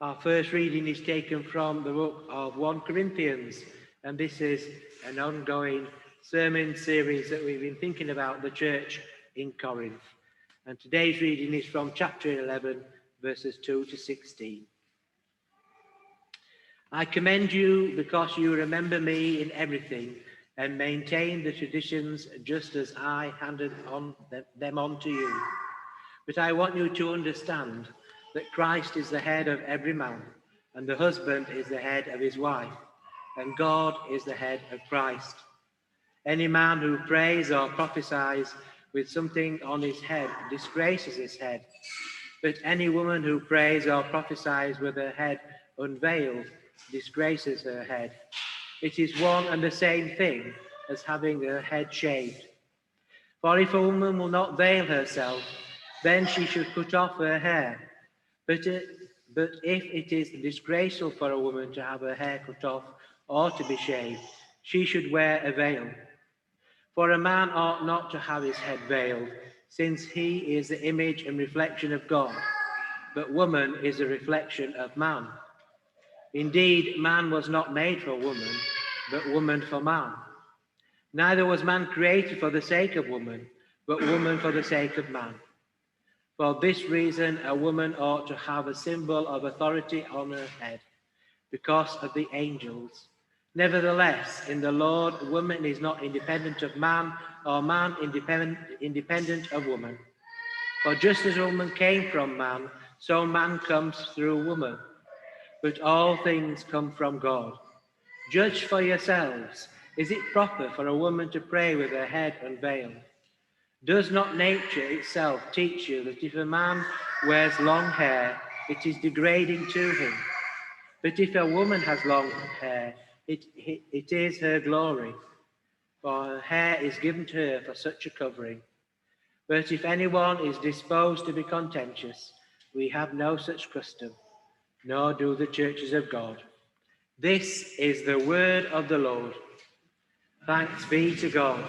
Our first reading is taken from the book of 1 Corinthians, and this is an ongoing sermon series that we've been thinking about the church in Corinth. And today's reading is from chapter 11, verses 2 to 16. I commend you because you remember me in everything and maintain the traditions just as I handed them on to you. But I want you to understand that Christ is the head of every man, and the husband is the head of his wife, and God is the head of Christ. Any man who prays or prophesies with something on his head disgraces his head, but any woman who prays or prophesies with her head unveiled disgraces her head. It is one and the same thing as having her head shaved. For if a woman will not veil herself, then she should cut off her hair. But if it is disgraceful for a woman to have her hair cut off or to be shaved, she should wear a veil. For a man ought not to have his head veiled, since he is the image and reflection of God, but woman is a reflection of man. Indeed, man was not made for woman, but woman for man. Neither was man created for the sake of woman, but woman for the sake of man. For this reason, a woman ought to have a symbol of authority on her head, because of the angels. Nevertheless, in the Lord, woman is not independent of man, or man independent of woman. For just as woman came from man, so man comes through woman. But all things come from God. Judge for yourselves. Is it proper for a woman to pray with her head unveiled? Does not nature itself teach you that if a man wears long hair, it is degrading to him? But if a woman has long hair, it is her glory, for her hair is given to her for such a covering. But if anyone is disposed to be contentious, we have no such custom, nor do the churches of God. This is the word of the Lord. Thanks be to God.